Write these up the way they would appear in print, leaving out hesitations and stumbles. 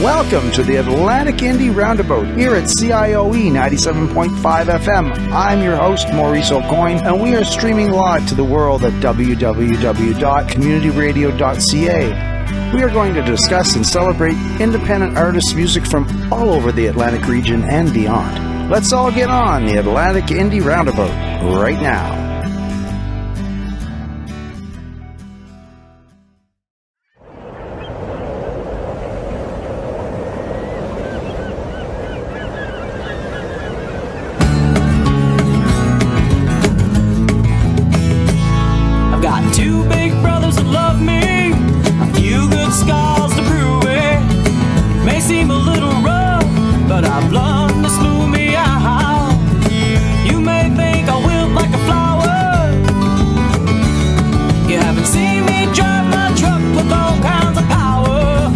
Welcome to the Atlantic Indie Roundabout here at CIOE 97.5 FM. I'm your host, Maurice O'Coin, and we are streaming live to the world at www.communityradio.ca. We are going to discuss and celebrate independent artists' music from all over the Atlantic region and beyond. Let's all get on the Atlantic Indie Roundabout right now. Two big brothers that love me, a few good scars to prove it. May seem a little rough, but I've learned to smooth me out. You may think I wilt like a flower. You haven't seen me drive my truck with all kinds of power.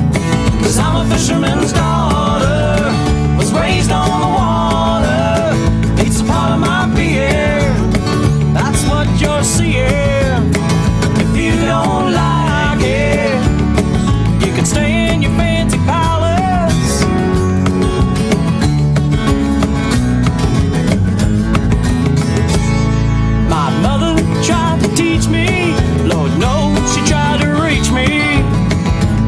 'Cause I'm a fisherman's daughter, was raised on the water. It's a part of my being, that's what you're seeing. If you don't like it, you can stay in your fancy palace. My mother tried to teach me, Lord knows she tried to reach me.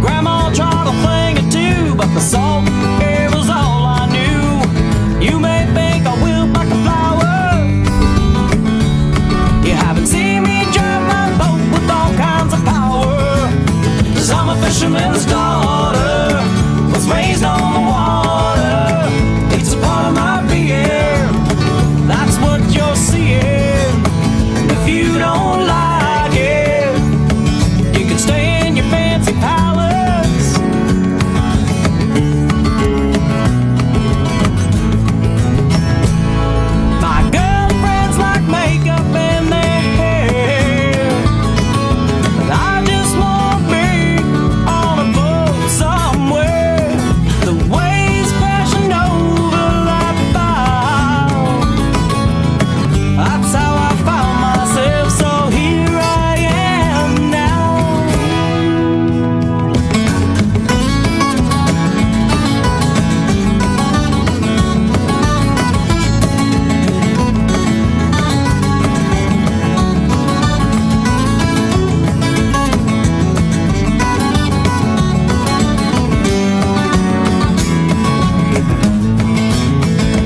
Grandma tried a thing or two, but the salt air was all I knew. You may think I will like a flower. You haven't seen me drive my boat with all kinds of power. 'Cause I'm a fisherman's daughter, was raised on the water. It's a part of my being, that's what you're seeing. And if you don't like it, you can stay in your fancy palace. My girlfriends like makeup in their hair, but I just wanna be on a boat somewhere. The waves crashing over that bow, that's how I found myself, so here I am now.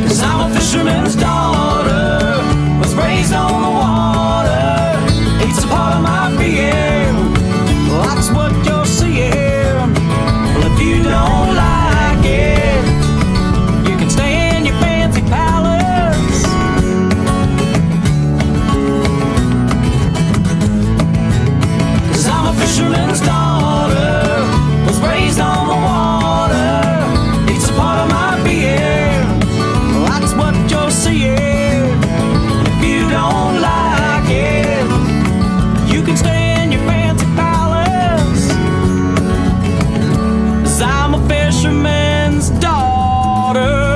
Cause I'm a fisherman's daughter, was raised on the water. It's a part of my being, well, that's what you're seeing. Well, if you don't like it, you can stay in your fancy palace. 'Cause I'm a fisherman's daughter, was raised on the water. It's a part of my being, well, that's what you're seeing. If you don't like it, you can stay in your fancy palace. 'Cause I'm a fisherman's daughter.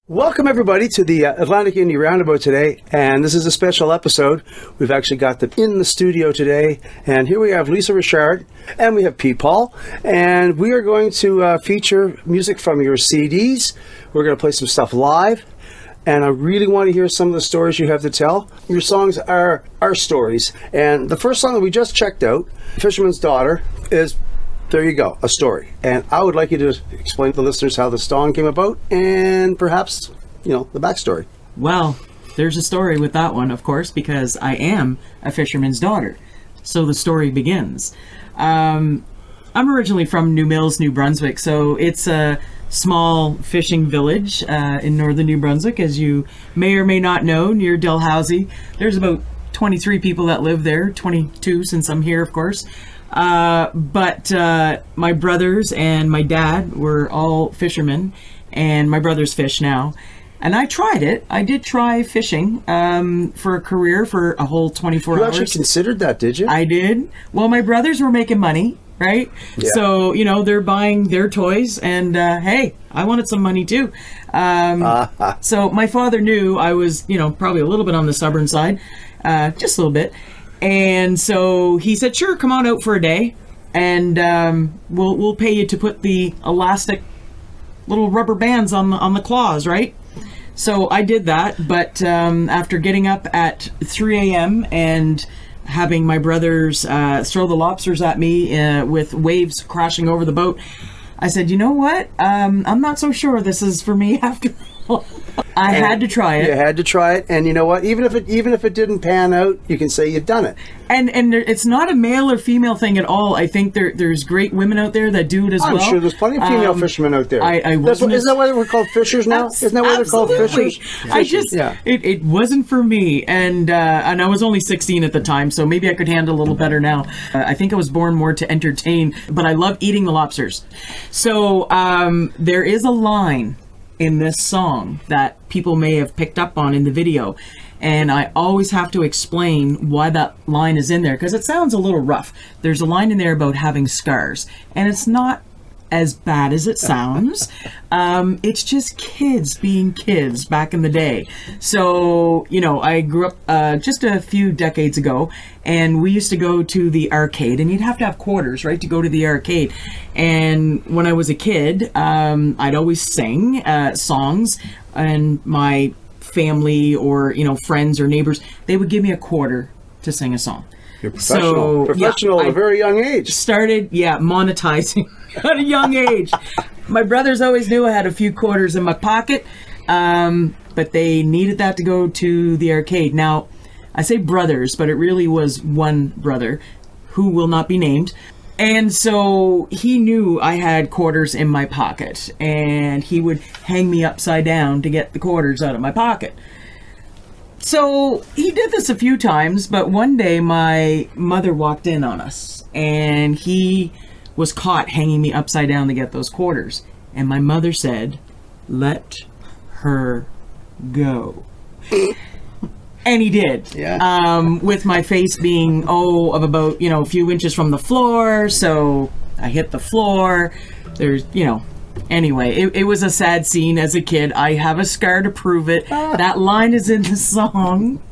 Welcome everybody to the Atlantic Indie Roundabout today, and this is a special episode. We've actually got them in the studio today, and here we have Lisa Richard, and we have Pete Paul, and we are going to feature music from your CDs. We're going to play some stuff live, and I really want to hear some of the stories you have to tell. Your songs are our stories, and the first song that we just checked out, Fisherman's Daughter, is, there you go, a story. And I would like you to explain to the listeners how the song came about and perhaps, the backstory. Well, there's a story with that one, of course, because I am a fisherman's daughter. So the story begins. I'm originally from New Mills, New Brunswick, so it's a small fishing village in northern New Brunswick, as you may or may not know, near Dalhousie. There's about 23 people that live there, 22 since I'm here, of course. But my brothers and my dad were all fishermen, and my brothers fish now. And I tried it. I did try fishing for a career for a whole 24 hours. You actually considered that, did you? I did. Well, my brothers were making money, right? Yeah. So, they're buying their toys, and hey, I wanted some money too. So my father knew I was, probably a little bit on the stubborn side. just a little bit. And so he said, sure, come on out for a day, and we'll pay you to put the elastic little rubber bands on the claws, right? So I did that, but after getting up at 3 a.m. and having my brothers throw the lobsters at me with waves crashing over the boat, I said, you know what? I'm not so sure this is for me after all. I had to try it. You had to try it, and you know what? Even if it didn't pan out, you can say you've done it. And it's not a male or female thing at all. I think there's great women out there that do it as well. I'm sure there's plenty of female fishermen out there. Isn't that why we're called fishers now? Isn't that why they're called fishers? It wasn't for me, and I was only 16 at the time, so maybe I could handle a little better now. I think I was born more to entertain, but I love eating the lobsters. So there is a line in this song that people may have picked up on in the video, and I always have to explain why that line is in there, because it sounds a little rough. There's a line in there about having scars, and it's not as bad as it sounds. It's just kids being kids back in the day. So, I grew up just a few decades ago, and we used to go to the arcade, and you'd have to have quarters, right, to go to the arcade. And when I was a kid, I'd always sing songs, and my family or, friends or neighbors, they would give me a quarter to sing a song. You're professional at a very young age. Started, monetizing at a young age. My brothers always knew I had a few quarters in my pocket, but they needed that to go to the arcade. Now, I say brothers, but it really was one brother who will not be named. And so he knew I had quarters in my pocket, and he would hang me upside down to get the quarters out of my pocket. So he did this a few times, but one day my mother walked in on us, and he was caught hanging me upside down to get those quarters. And my mother said, "Let her go." And he did. Yeah. With my face being, of about, a few inches from the floor. So I hit the floor. There's, Anyway, it was a sad scene as a kid. I have a scar to prove it. That line is in the song.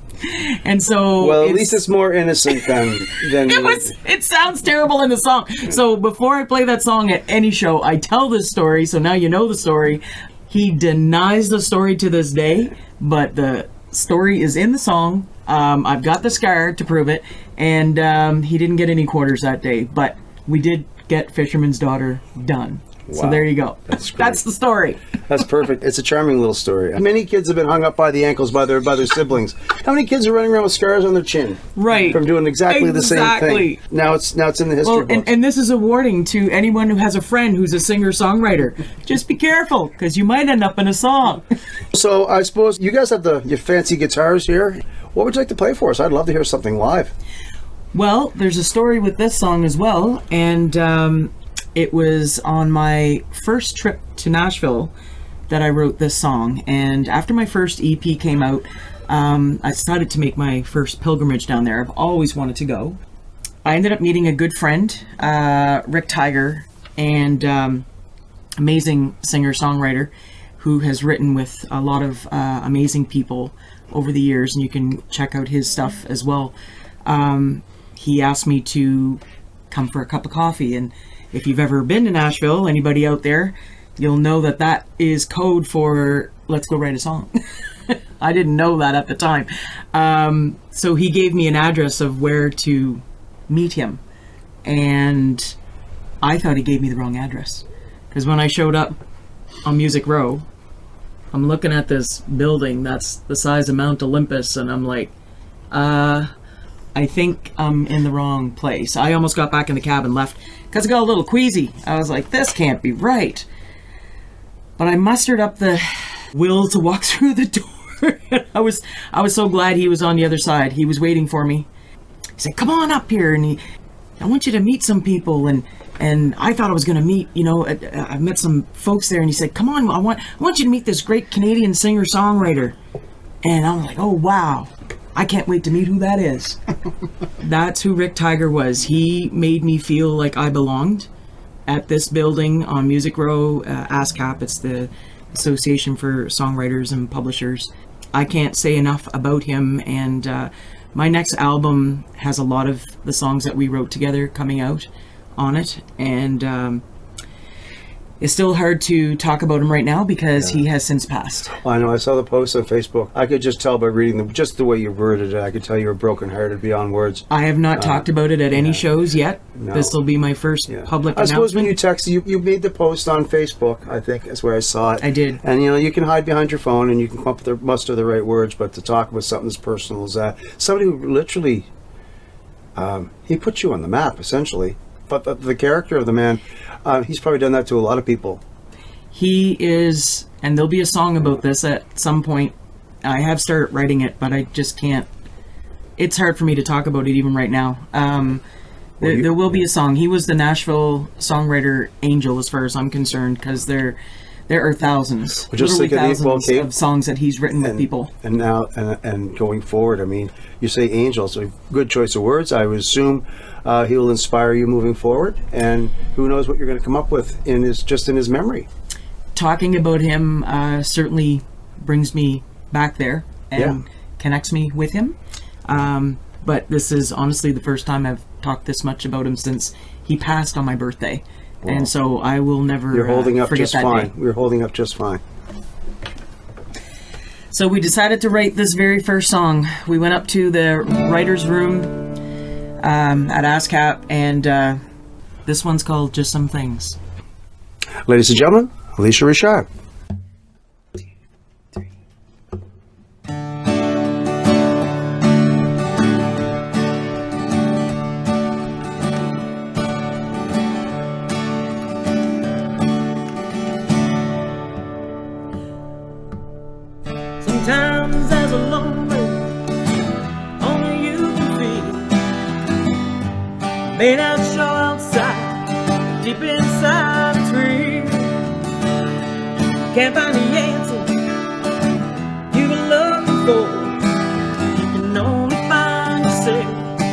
And so... Well, at least it's more innocent than it sounds terrible in the song. So before I play that song at any show, I tell this story, so now you know the story. He denies the story to this day, but the story is in the song. I've got the scar to prove it, and he didn't get any quarters that day, but we did get Fisherman's Daughter done. Wow. So there you go. That's great. That's the story. That's perfect. It's a charming little story. Many kids have been hung up by the ankles by their siblings. How many kids are running around with scars on their chin? Right. From doing exactly the same thing. Now it's in the history books. And this is a warning to anyone who has a friend who's a singer-songwriter. Just be careful, because you might end up in a song. So I suppose you guys have your fancy guitars here. What would you like to play for us? I'd love to hear something live. Well, there's a story with this song as well, and it was on my first trip to Nashville that I wrote this song. And after my first EP came out, I decided to make my first pilgrimage down there. I've always wanted to go. I ended up meeting a good friend, Rick Tiger, and amazing singer-songwriter who has written with a lot of amazing people over the years, and you can check out his stuff as well. He asked me to come for a cup of coffee, and if you've ever been to Nashville, anybody out there, you'll know that is code for let's go write a song. I didn't know that at the time. So he gave me an address of where to meet him, and I thought he gave me the wrong address, because when I showed up on Music Row, I'm looking at this building that's the size of Mount Olympus, and I'm like, I think I'm in the wrong place. I almost got back in the cab and left because I got a little queasy. I was like, this can't be right. But I mustered up the will to walk through the door. I was so glad he was on the other side. He was waiting for me. He said, come on up here, and I want you to meet some people. And I thought I was going to meet, I met some folks there, and he said, come on, I want you to meet this great Canadian singer-songwriter. And I was like, oh, wow. I can't wait to meet who that is. That's who Rick Tiger was. He made me feel like I belonged at this building on Music Row, ASCAP. It's the Association for Songwriters and Publishers. I can't say enough about him, and my next album has a lot of the songs that we wrote together coming out on it, and it's still hard to talk about him right now because he has since passed. I know. I saw the post on Facebook. I could just tell by reading them, just the way you worded it. I could tell you were brokenhearted beyond words. I have not talked about it at any shows yet. No. This will be my first public I suppose when announcement. you texted, you made the post on Facebook. I think that's where I saw it. I did. And you can hide behind your phone and you can come up with muster the right words, but to talk about something as personal as that, somebody who literally, he put you on the map essentially. But the character of the man, he's probably done that to a lot of people. He is, and there'll be a song about this at some point. I have started writing it, but I just can't. It's hard for me to talk about it even right now. There will be a song. He was the Nashville songwriter angel, as far as I'm concerned, because there are thousands, Just literally think thousands of songs that he's written with people. And now, and going forward, I mean, you say angel, so good choice of words. I would assume he will inspire you moving forward, and who knows what you're going to come up with in his memory. Talking about him certainly brings me back there and connects me with him. But this is honestly the first time I've talked this much about him since he passed on my birthday. Wow. And so I will never You're holding up forget just that fine. day. You're holding up just fine. So we decided to write this very first song. We went up to the writer's room at ASCAP, and this one's called Just Some Things. Ladies and gentlemen, Alicia Richard. Sometimes there's a lonely only you can feel. May not show outside, deep inside it's real. Can't find the answer you've been looking for. You can only find yourself the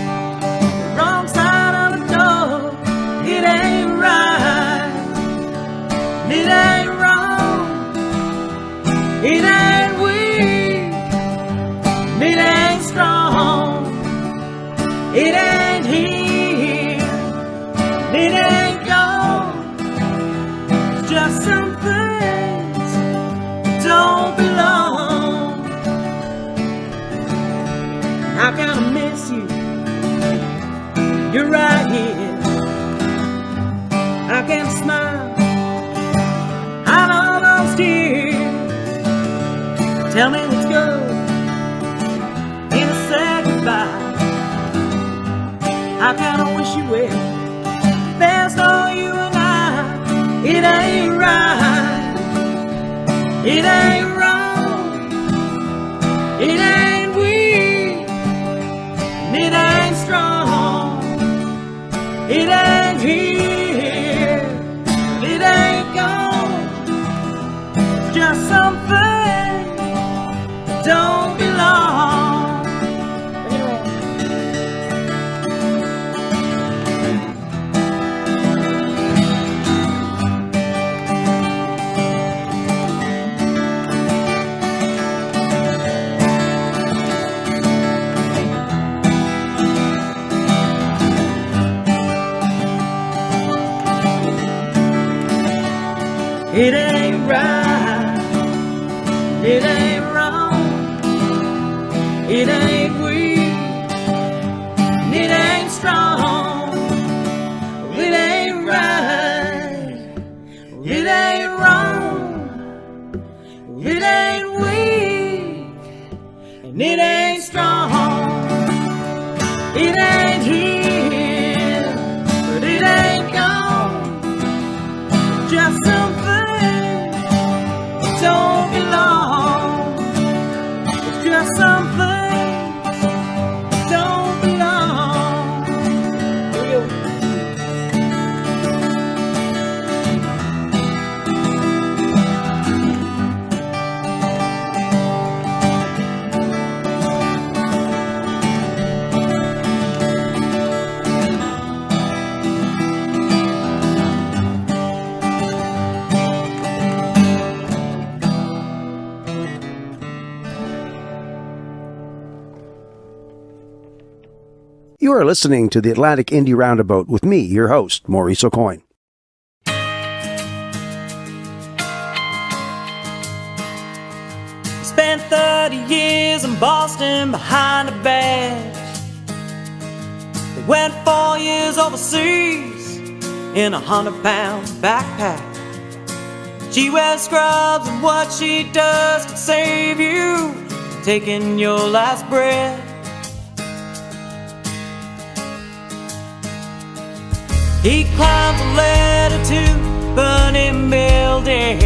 wrong side of the door. It ain't right, it ain't wrong, it ain't weak, it ain't strong, it ain't here, it ain't gone. It's just some things that don't belong. How can I miss you? You're right here. I can smile out of those tears. Tell me what's good and I say goodbye. How can I wish you well? There's no you and I. It ain't right, it ain't wrong, it ain't weak, and it ain't strong, it ain't here, it ain't gone. It's just something don't belong. It ain't right, it ain't wrong, it ain't weak, it ain't strong, it ain't right, it ain't wrong, it ain't weak, and it ain't strong, it ain't here, but it ain't gone. Just something don't belong. It's just something You are listening to the Atlantic Indie Roundabout with me, your host, Maurice O'Coin. Spent 30 years in Boston behind a badge. They went 4 years overseas in a 100-pound backpack. She wears scrubs and what she does can save you taking your last breath. He climbs a ladder to burning building.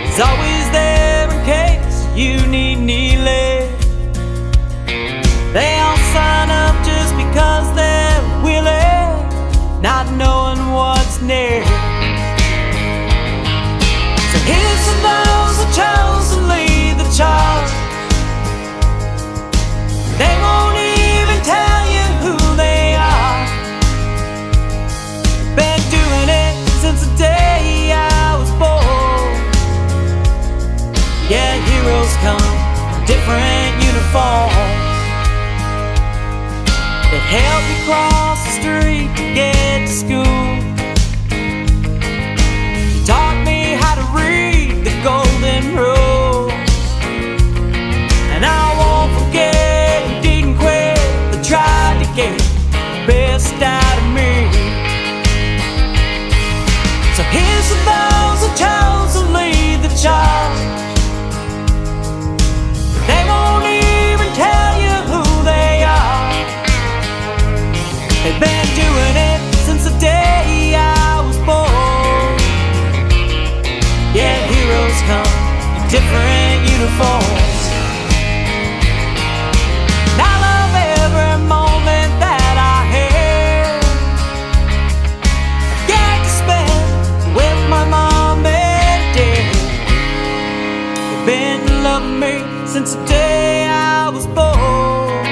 He's always there in case you need kneeling. They all sign up just because they're willing, not knowing what's next. So here's to those who chose to lead the charge. They won't even tell you who they are. Been doing it since the day I was born. Yeah, heroes come in different uniforms. They help you cross the street to get to school. They taught me how to read the golden rule. And I won't forget who didn't quit, but tried to get the best out of me. So here's to those who chose to lead the charge. They won't even tell you who they are. They've been doing it since the day I was born. Yeah, heroes come in different uniforms. And I love every moment that I have. I get to spend with my mom and dad. They've been loving me since the day I was born.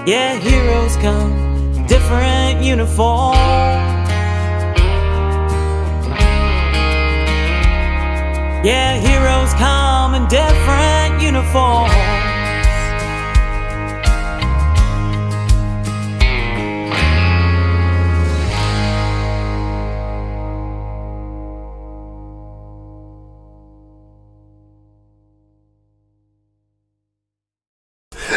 Yeah, heroes come in different uniforms. Yeah, heroes come in different uniforms.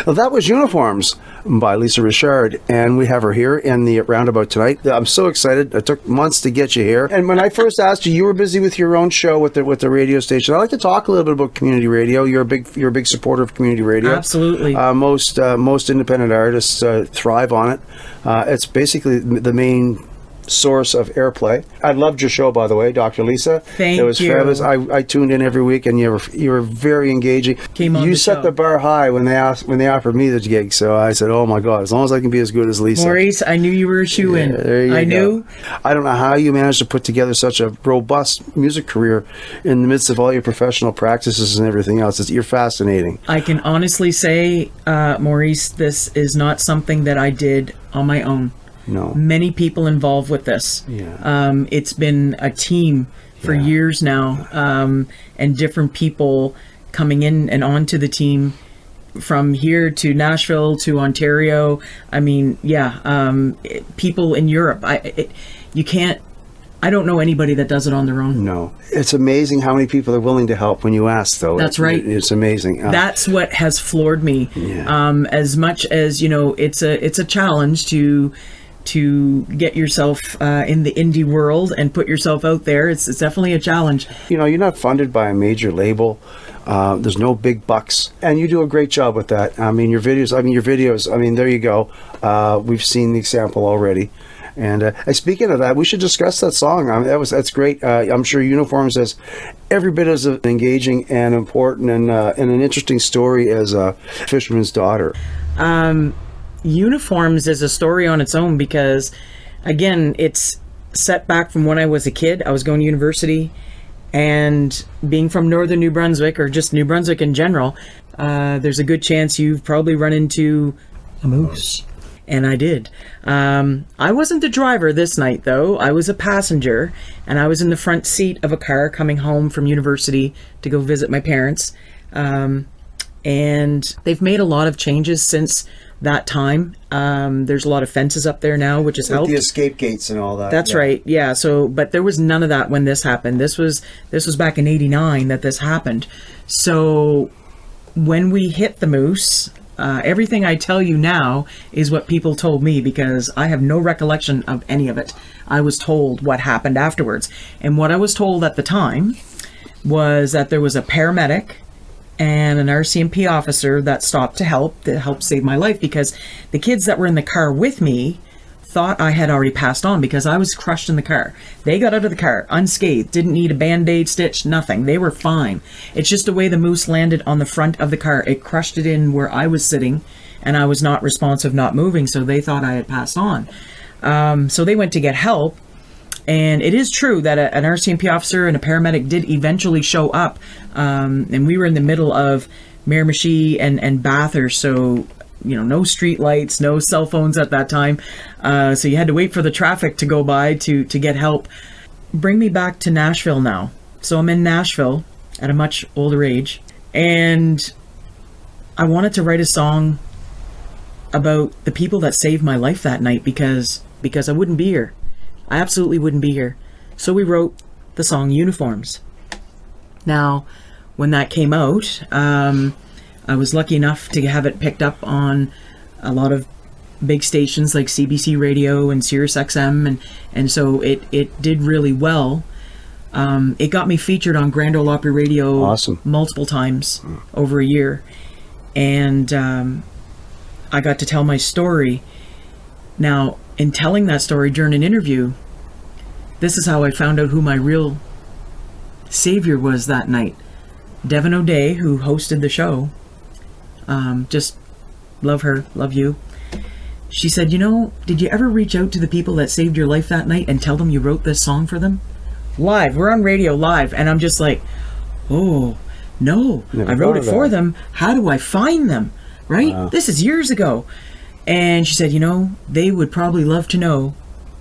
Well, that was Uniforms by Lisa Richard, and we have her here in the Roundabout tonight. I'm so excited. It took months to get you here. And when I first asked you, you were busy with your own show with the radio station. I'd like to talk a little bit about community radio. You're a big supporter of community radio. Absolutely. Most independent artists thrive on it. It's basically the main source of airplay. I loved your show, by the way, Dr. Lisa. Thank you. It was you. fabulous. I tuned in every week, and you were very engaging. Came on you the set show. the bar high when they offered me the gig. So I said, "Oh my God! As long as I can be as good as Lisa." Maurice, I knew you were a shoe-in. Yeah, there you I go. knew. I don't know how you managed to put together such a robust music career in the midst of all your professional practices and everything else. You're fascinating. I can honestly say, Maurice, this is not something that I did on my own. No. Many people involved with this. Yeah. It's been a team for years now, and different people coming in and onto the team from here to Nashville to Ontario. I mean, people in Europe. I don't know anybody that does it on their own. No. It's amazing how many people are willing to help when you ask, though. That's right. It's amazing. That's what has floored me. Yeah. As much as, it's a challenge to get yourself in the indie world and put yourself out there. It's definitely a challenge. You're not funded by a major label. There's no big bucks, and you do a great job with that. Your videos. There you go. We've seen the example already. And speaking of that, we should discuss that song. That's great. I'm sure Uniforms is every bit as engaging and important and an interesting story as a fisherman's daughter. Uniforms is a story on its own because, again, it's set back from when I was a kid. I was going to university, and being from northern New Brunswick, or just New Brunswick in general, there's a good chance you've probably run into a moose. And I did. I wasn't the driver this night, though. I was a passenger, and I was in the front seat of a car coming home from university to go visit my parents. And they've made a lot of changes since that time. There's a lot of fences up there now, which has helped. The escape gates and all that. That's right. Yeah. So, but there was none of that when this happened. This was back in '89 that this happened. So when we hit the moose, everything I tell you now is what people told me, because I have no recollection of any of it. I was told what happened afterwards. And what I was told at the time was that there was a paramedic and an RCMP officer that stopped to help save my life, because the kids that were in the car with me thought I had already passed on because I was crushed in the car. They got out of the car unscathed, didn't need a band-aid, stitch, nothing. They were fine. It's just the way the moose landed on the front of the car. It crushed it in where I was sitting, and I was not responsive, not moving, so they thought I had passed on. So they went to get help. And it is true that an RCMP officer and a paramedic did eventually show up. And we were in the middle of Miramichi and Bathurst, so, no street lights, no cell phones at that time. So you had to wait for the traffic to go by to get help. Bring me back to Nashville now. So I'm in Nashville at a much older age. And I wanted to write a song about the people that saved my life that night, because I wouldn't be here. I absolutely wouldn't be here. So we wrote the song Uniforms. Now, when that came out, I was lucky enough to have it picked up on a lot of big stations like CBC Radio and Sirius XM, and so it did really well. It got me featured on Grand Ole Opry Radio Awesome. multiple times over a year. And I got to tell my story. Now, in telling that story during an interview, this is how I found out who my real savior was that night. Devin O'Day, who hosted the show, just love her, love you. She said, did you ever reach out to the people that saved your life that night and tell them you wrote this song for them? Live, we're on radio live. And I'm just like, oh, no, I wrote it for them. How do I find them? Right? Wow. This is years ago. And she said, they would probably love to know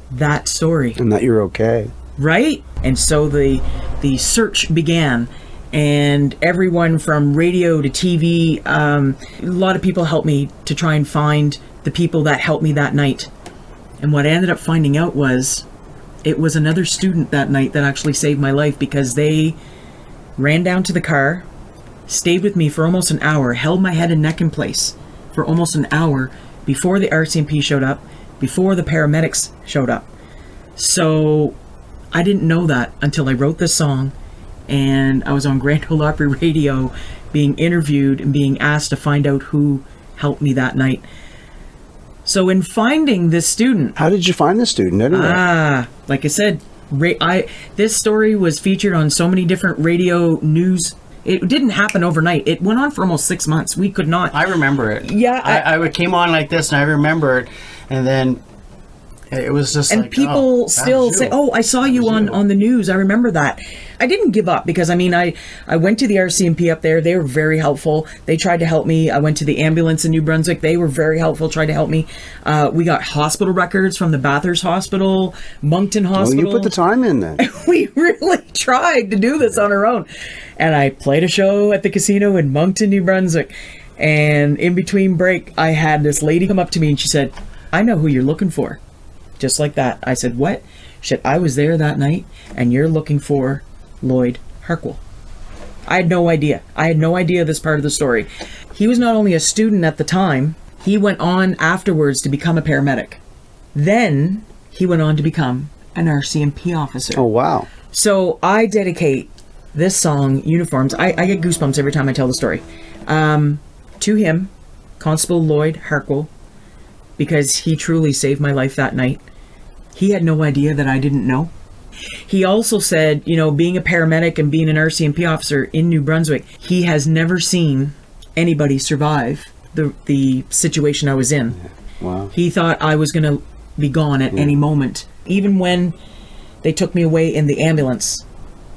that story. And that you're okay. Right? And so the search began. And everyone from radio to TV, a lot of people helped me to try and find the people that helped me that night. And what I ended up finding out was it was another student that night that actually saved my life, because they ran down to the car, stayed with me for almost an hour, held my head and neck in place for almost an hour before the RCMP showed up, before the paramedics showed up. So I didn't know that until I wrote this song, and I was on Grand Ole Opry Radio being interviewed and being asked to find out who helped me that night. So in finding this student... How did you find the student anyway? Like I said, this story was featured on so many different radio news. It didn't happen overnight. It went on for almost 6 months. We could not... I remember it. Yeah. I came on like this, and I remember it. And then it was just and like... people still say, oh, I saw you on the news. I remember that. I didn't give up, because, I went to the RCMP up there. They were very helpful. They tried to help me. I went to the ambulance in New Brunswick. They were very helpful, tried to help me. We got hospital records from the Bathurst Hospital, Moncton Hospital. Oh, you put the time in then. We really tried to do this on our own. And I played a show at the casino in Moncton, New Brunswick. And in between break, I had this lady come up to me and she said, I know who you're looking for. Just like that. I said, what? She said, I was there that night, and you're looking for Lloyd Harkwell. I had no idea. I had no idea this part of the story. He was not only a student at the time, he went on afterwards to become a paramedic. Then he went on to become an RCMP officer. Oh, wow. So I dedicate this song, Uniforms. I get goosebumps every time I tell the story. To him, Constable Lloyd Harkwell, because he truly saved my life that night. He had no idea that I didn't know. He also said, being a paramedic and being an RCMP officer in New Brunswick, he has never seen anybody survive the situation I was in. Wow. He thought I was going to be gone at any moment. Even when they took me away in the ambulance,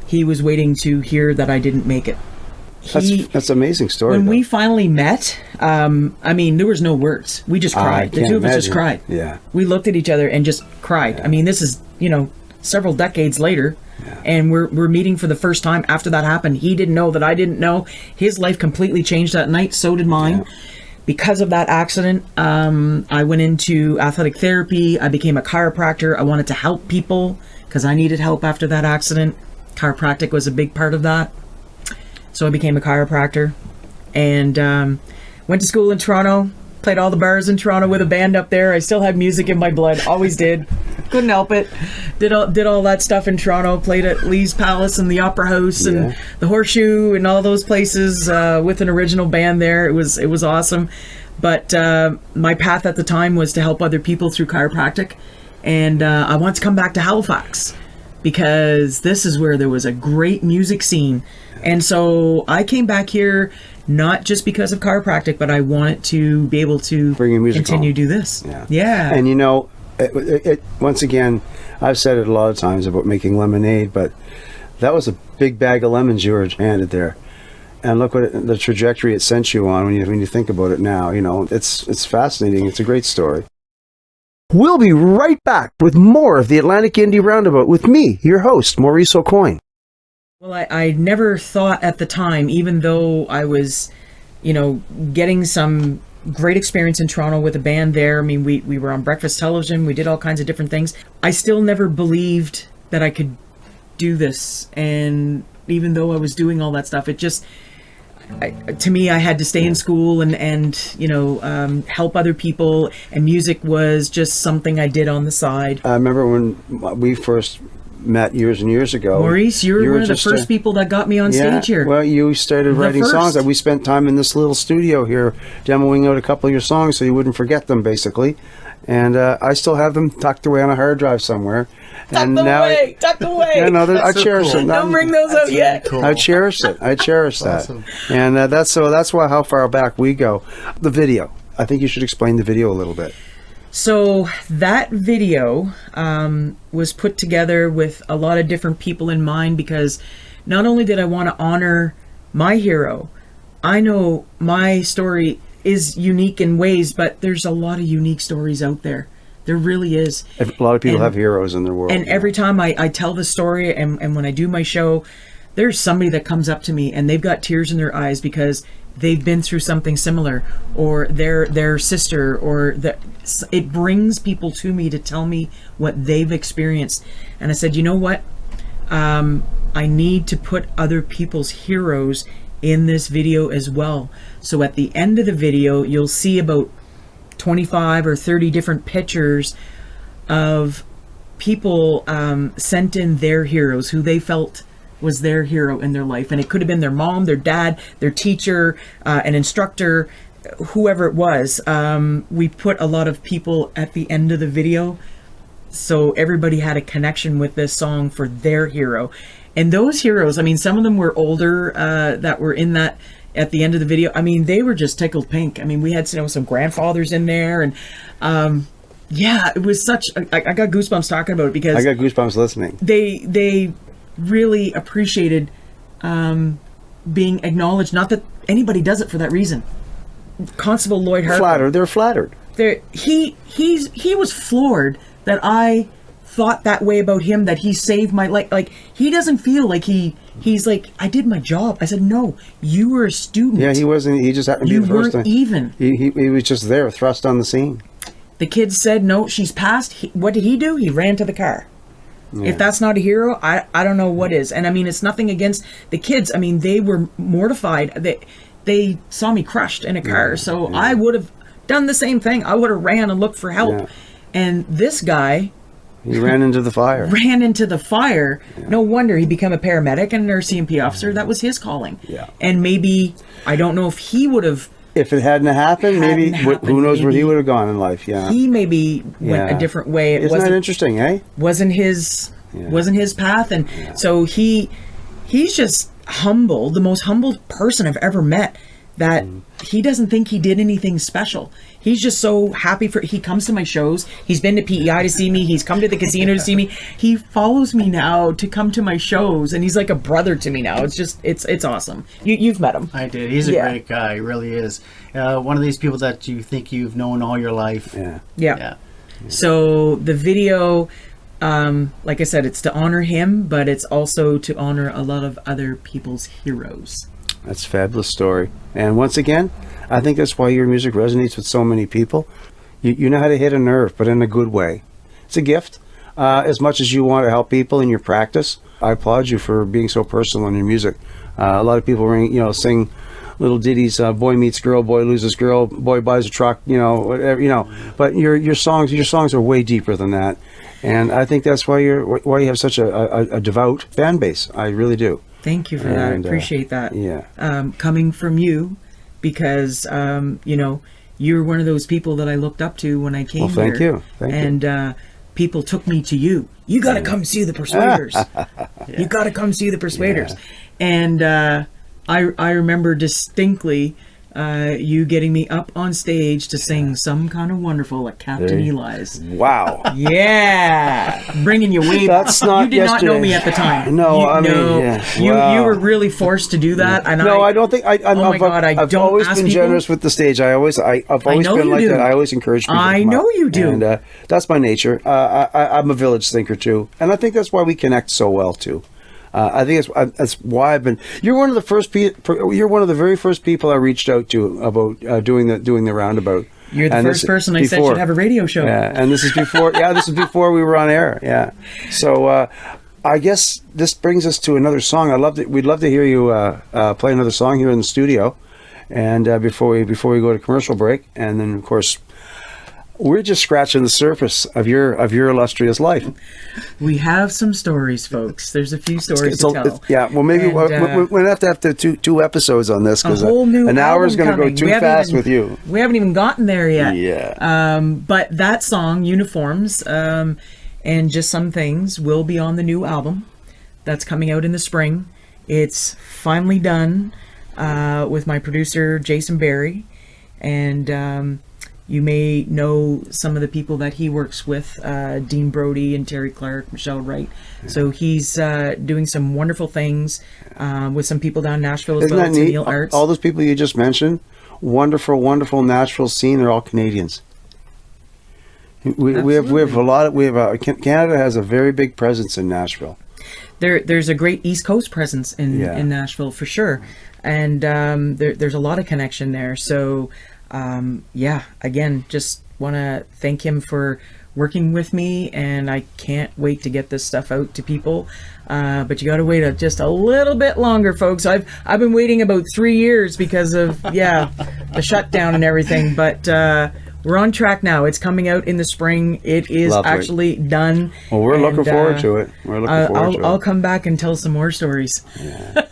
he was waiting to hear that I didn't make it. That's an amazing story. When we finally met, there was no words. We just cried. The two of us just cried. Yeah. We looked at each other and just cried. This is, several decades later. And we're meeting for the first time after that happened. He didn't know that I didn't know. His life completely changed that night. So did mine. Because of that accident, I went into athletic therapy. I became a chiropractor. I wanted to help people because I needed help after that accident. Chiropractic was a big part of that. So I became a chiropractor and went to school in Toronto. Played all the bars in Toronto with a band up there. I still had music in my blood. Always did. Couldn't help it. Did all that stuff in Toronto. Played at Lee's Palace and the Opera House and the Horseshoe and all those places with an original band there. It was awesome. But my path at the time was to help other people through chiropractic. And I want to come back to Halifax because this is where there was a great music scene. And so I came back here not just because of chiropractic, but I wanted to be able to Bring your music continue home. to do this. Yeah. And you know, it once again, I've said it a lot of times about making lemonade, but that was a big bag of lemons you were handed there. And look what the trajectory it sent you on when you think about it now. You know, it's fascinating. It's a great story. We'll be right back with more of the Atlantic Indie Roundabout with me, your host, Maurice O'Coin. Well, I never thought at the time, even though I was, getting some great experience in Toronto with a band there. I mean, we were on breakfast television. We did all kinds of different things. I still never believed that I could do this. And even though I was doing all that stuff, it just, to me, I had to stay in school and help other people. And music was just something I did on the side. I remember when we first met years and years ago. Maurice, you were one of the first people that got me on stage here. Well, you started writing songs. We spent time in this little studio here demoing out a couple of your songs so you wouldn't forget them, basically. And I still have them tucked away on a hard drive somewhere. Tucked away. Yeah, no, I cherish it. Don't bring those out yet. Cool. I cherish it. I cherish that. Awesome. And that's why how far back we go. The video. I think you should explain the video a little bit. So that video was put together with a lot of different people in mind because not only did I want to honor my hero, I know my story is unique in ways, but there's a lot of unique stories out there. There really is. A lot of people have heroes in their world. And every time I tell the story and when I do my show, there's somebody that comes up to me and they've got tears in their eyes because they've been through something similar, or their sister, or it brings people to me to tell me what they've experienced. And I said, you know what? I need to put other people's heroes in this video as well. So at the end of the video, you'll see about 25 or 30 different pictures of people sent in their heroes who they felt was their hero in their life. And it could have been their mom, their dad, their teacher, an instructor, whoever it was. We put a lot of people at the end of the video, so everybody had a connection with this song for their hero. And those heroes, I mean, some of them were older that were in that at the end of the video. I mean, they were just tickled pink. I mean, we had some grandfathers in there, and it was such I got goosebumps talking about it because I got goosebumps listening. They really appreciated being acknowledged. Not that anybody does it for that reason. Constable Lloyd Harper. They're flattered. He was floored that I thought that way about him, that he saved my life. Like, he doesn't feel like he's like, I did my job. I said, no, you were a student. Yeah, he wasn't. He just happened to be the first weren't time. Even. He was just there, thrust on the scene. The kids said, no, she's passed. What did he do? He ran to the car. Yeah. If that's not a hero, I don't know what is. And I mean, it's nothing against the kids. I mean, they were mortified. They saw me crushed in a car. So I would have done the same thing. I would have ran and looked for help. Yeah. And this guy... He ran into the fire. Yeah. No wonder he became a paramedic and an RCMP officer. That was his calling. Yeah. And maybe, I don't know if he would have... If it hadn't happened, who knows where he would have gone in life. Yeah. He maybe went a different way. Isn't that interesting, eh? Wasn't his path. And so he's just humble, the most humble person I've ever met, that he doesn't think he did anything special. He's just so happy he comes to my shows. He's been to PEI to see me. He's come to the casino to see me. He follows me now to come to my shows, and he's like a brother to me now. It's just, it's awesome. You've met him. I did. He's a great guy. He really is. One of these people that you think you've known all your life. Yeah. So the video like I said, it's to honor him, but it's also to honor a lot of other people's heroes. That's a fabulous story. And once again, I think that's why your music resonates with so many people. You know how to hit a nerve, but in a good way. It's a gift. As much as you want to help people in your practice, I applaud you for being so personal in your music. A lot of people sing little ditties, boy meets girl, boy loses girl, boy buys a truck, whatever, but your songs are way deeper than that. And I think that's why you have such a devout fan base. I really do. Thank you for that. I appreciate that. Yeah. Coming from you, because you're one of those people that I looked up to when I came thank here. Thank you. And people took me to you. You got to come see the Persuaders. You got to come see the Persuaders. Yeah. And I remember distinctly you getting me up on stage to sing Some Kind of Wonderful at Captain Eli's. Wow. Yeah. Bringing you way back. That's not You did yesterday. not know me at the time. No, You were really forced to do that. And I don't think I've always been generous with the stage. I've always been like that. I always encourage people. I know you do. And that's my nature. I'm a village thinker too, and I think that's why we connect so well too. I think that's why I've been. You're one of the first. You're one of the very first people I reached out to about doing the roundabout. You're the first person I said should have a radio show. Yeah, and this is before. This is before we were on air. Yeah, so I guess this brings us to another song. We'd love to hear you play another song here in the studio, and before we go to commercial break, and then of course. We're just scratching the surface of your illustrious life. We have some stories, folks. There's a few stories to tell. Well, maybe we'll have to have two episodes on this because an hour is going to go too fast with you. We haven't even gotten there yet. Yeah. But that song, Uniforms, and Just Some Things, will be on the new album that's coming out in the spring. It's finally done with my producer, Jason Barry, and... you may know some of the people that he works with, Dean Brody and Terry Clark, Michelle Wright. Yeah. So he's doing some wonderful things with some people down in Nashville as well. Neil Arts. All those people you just mentioned, wonderful, wonderful Nashville scene. They're all Canadians. We have a lot. Canada has a very big presence in Nashville. There's a great East Coast presence in Nashville for sure, and there's a lot of connection there. So. Again, just want to thank him for working with me, and I can't wait to get this stuff out to people. But you got to wait just a little bit longer, folks. I've been waiting about 3 years because of the shutdown and everything. But we're on track now. It's coming out in the spring. It is actually done. Well, we're looking forward to it. I'll come back and tell some more stories. Yeah.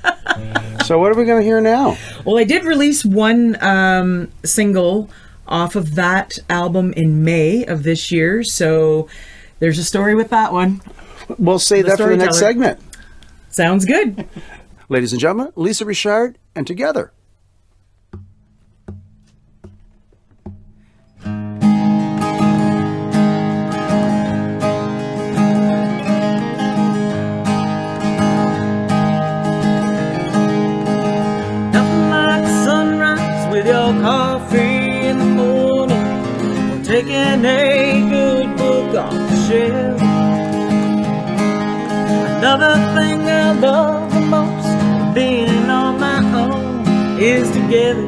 So what are we going to hear now? Well, I did release one single off of that album in May of this year, so there's a story with that one. We'll save that for the next segment. Sounds good. Ladies and gentlemen, Lisa Richard and Together. Coffee in the morning, or taking a good book off the shelf. Another thing I love the most, being on my own, is together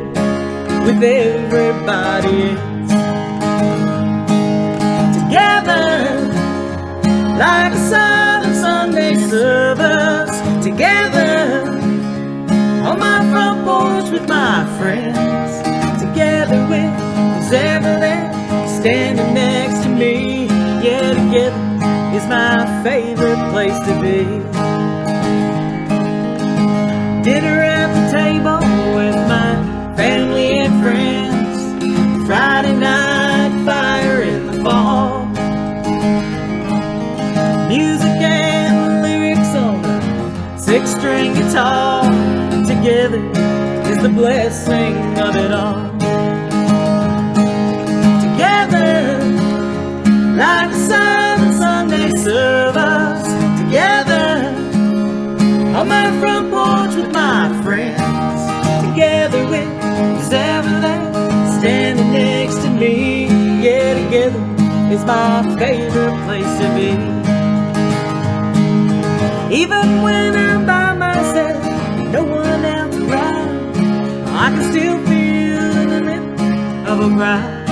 with everybody else. Together, like a Southern Sunday service. Together, on my front porch with my friends. Together with who's ever there, standing next to me. Yeah, together is my favorite place to be. Dinner at the table with my family and friends. Friday night fire in the fall. Music and lyrics on a 6-string guitar. Together is the blessing of it all. Like the Southern Sunday service. Together on my front porch with my friends. Together with who's ever there, standing next to me. Yeah, together is my favorite place to be. Even when I'm by myself, no one else around, I can still feel the rhythm of a ride.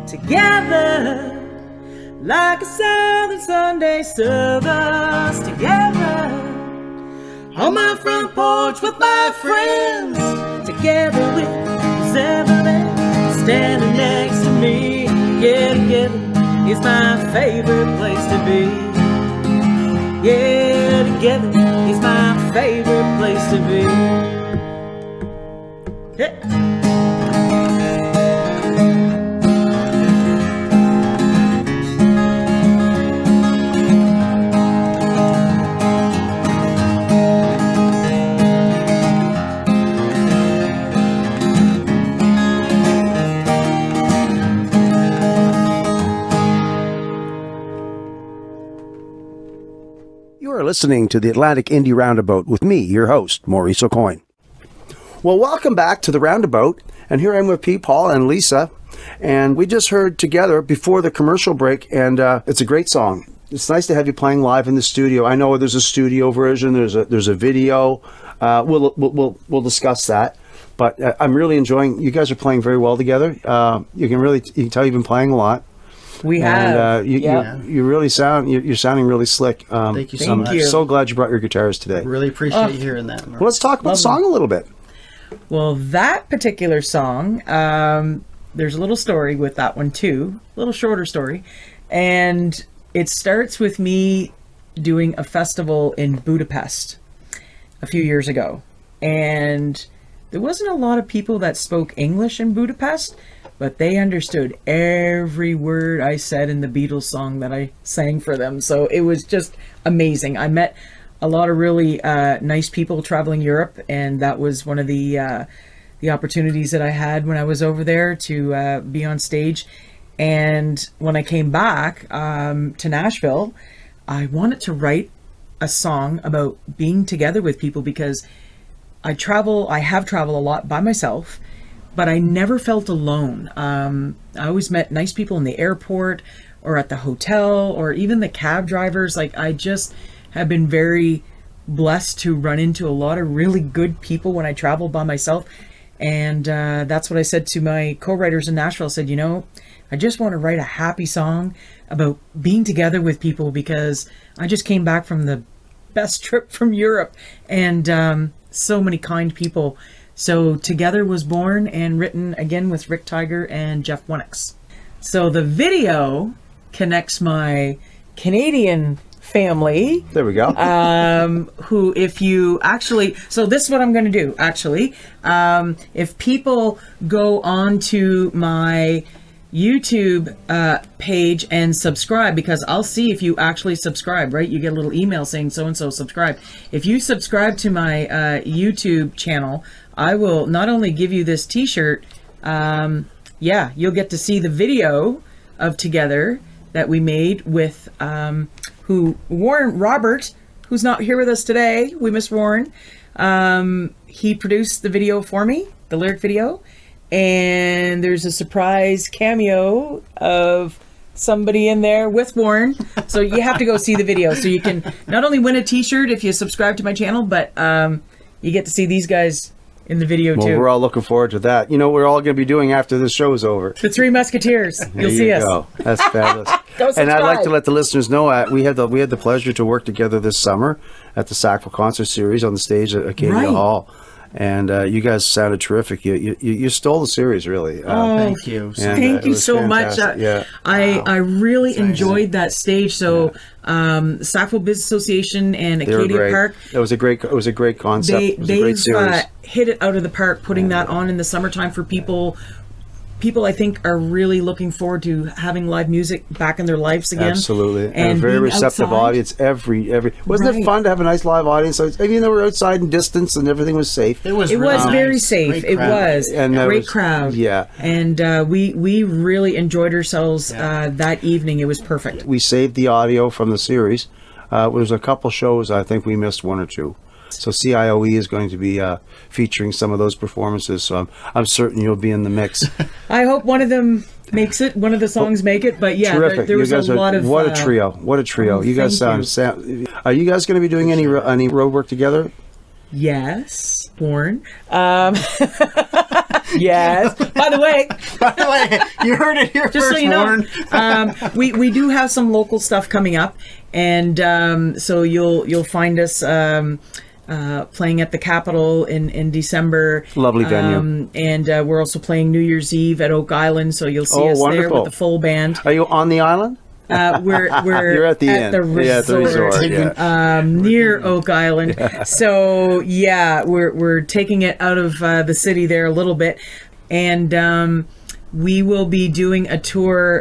Together, like a southern Sunday service. Together, on my front porch with my friends. Together with who's ever there, standing next to me. Yeah, together is my favorite place to be. Yeah, together is my favorite place to be. Hey. You are listening to the Atlantic Indie Roundabout with me, your host, Maurice O'Coin. Well, welcome back to the Roundabout, and here I'm with Pete, Paul, and Lisa, and we just heard Together before the commercial break, and it's a great song. It's nice to have you playing live in the studio. I know there's a studio version, there's a video. We'll discuss that, but I'm really enjoying. You guys are playing very well together. You can tell you've been playing a lot. We have. And you really sound. You're sounding really slick. Thank you so much. I'm so glad you brought your guitars today. Really appreciate hearing that. Well, let's talk about the song a little bit. Well, that particular song, there's a little story with that one too, a little shorter story. And it starts with me doing a festival in Budapest a few years ago. And there wasn't a lot of people that spoke English in Budapest, but they understood every word I said in the Beatles song that I sang for them. So it was just amazing. I met a lot of really nice people traveling Europe, and that was one of the opportunities that I had when I was over there to be on stage. And when I came back to Nashville, I wanted to write a song about being together with people, because I have traveled a lot by myself, but I never felt alone. I always met nice people in the airport or at the hotel or even the cab drivers. Like, I just have been very blessed to run into a lot of really good people when I travel by myself. And that's what I said to my co-writers in Nashville. I said, I just want to write a happy song about being together with people, because I just came back from the best trip from Europe, and so many kind people. So Together was born and written again with Rick Tiger and Jeff Winix. So the video connects my Canadian family. There we go. Who, if you actually, so this is what I'm going to do, actually. If people go on to my YouTube page and subscribe, because I'll see if you actually subscribe, right? You get a little email saying so-and-so subscribe. If you subscribe to my YouTube channel, I will not only give you this t-shirt, you'll get to see the video of Together that we made with Warren Robert, who's not here with us today. We miss Warren. He produced the video for me, the lyric video. And there's a surprise cameo of somebody in there with Warren. So you have to go see the video. So you can not only win a t-shirt if you subscribe to my channel, but you get to see these guys in the video too. Well, we're all looking forward to that. We're all going to be doing after this show is over. The Three Musketeers. You'll see us. Go. That's fabulous. Go subscribe. And I'd like to let the listeners know we had the pleasure to work together this summer at the Sackville Concert Series on the stage at Acadia Hall. And you guys sounded terrific. You stole the series, really. Thank you. Thank you so much. I really enjoyed that stage. So Sackville Business Association and Acadia Park. It was a great concept. It was a great series. Hit it out of the park, putting that on in the summertime for people. People, I think, are really looking forward to having live music back in their lives again. Absolutely, and a very receptive outside. Audience. Wasn't it fun to have a nice live audience? So, even though we're outside in distance and everything was safe, it was very safe. It was a great crowd. Yeah, and we really enjoyed ourselves that evening. It was perfect. We saved the audio from the series. There was a couple shows I think we missed, one or two. So CIOE is going to be featuring some of those performances. So I'm certain you'll be in the mix. I hope one of them makes it. One of the songs make it. But yeah, Terrific. there was you guys a lot of what a trio! What a trio! You guys thank sound. Are you guys going to be doing any road work together? Yes, Warren. Yes. By the way, you heard it here just first, so you know, Warren. we do have some local stuff coming up, and so you'll find us playing at the Capitol in December. Lovely venue. And we're also playing New Year's Eve at Oak Island, so you'll see us there wonderful. with the full band. Are you on the island? We're You're at the end. resort, Yeah, at the resort. Yeah. near Oak Island. So yeah, we're taking it out of the city there a little bit, and we will be doing a tour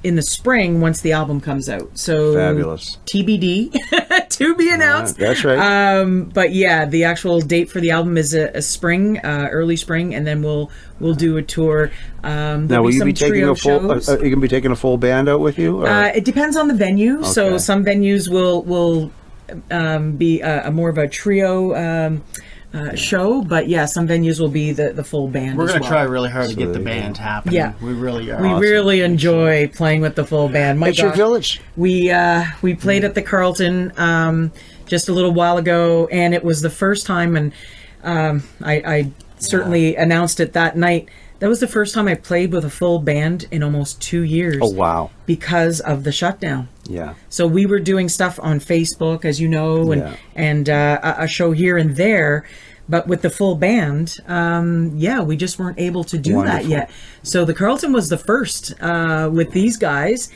in the spring once the album comes out. So Fabulous. TBD to be announced. That's right. But yeah, the actual date for the album is a spring, early spring, and then we'll do a tour. Now, will you be taking a full? Are you going to be taking a full band out with you? Or? It depends on the venue. So Okay. some venues will be a more of a trio show, but yeah, some venues will be the full band. We're as going to well. try really hard to get the there you band go. happening. Yeah. We really are. We really enjoy playing with the full band. My It's your gosh. village. We played at the Carlton just a little while ago, and it was the first time, and I certainly announced it that night. That was the first time I played with a full band in almost 2 years. Oh wow. Because of the shutdown. Yeah. So we were doing stuff on Facebook, as you know, and a show here and there. But with the full band, we just weren't able to do that Wonderful. yet. So the Carlton was the first with these guys,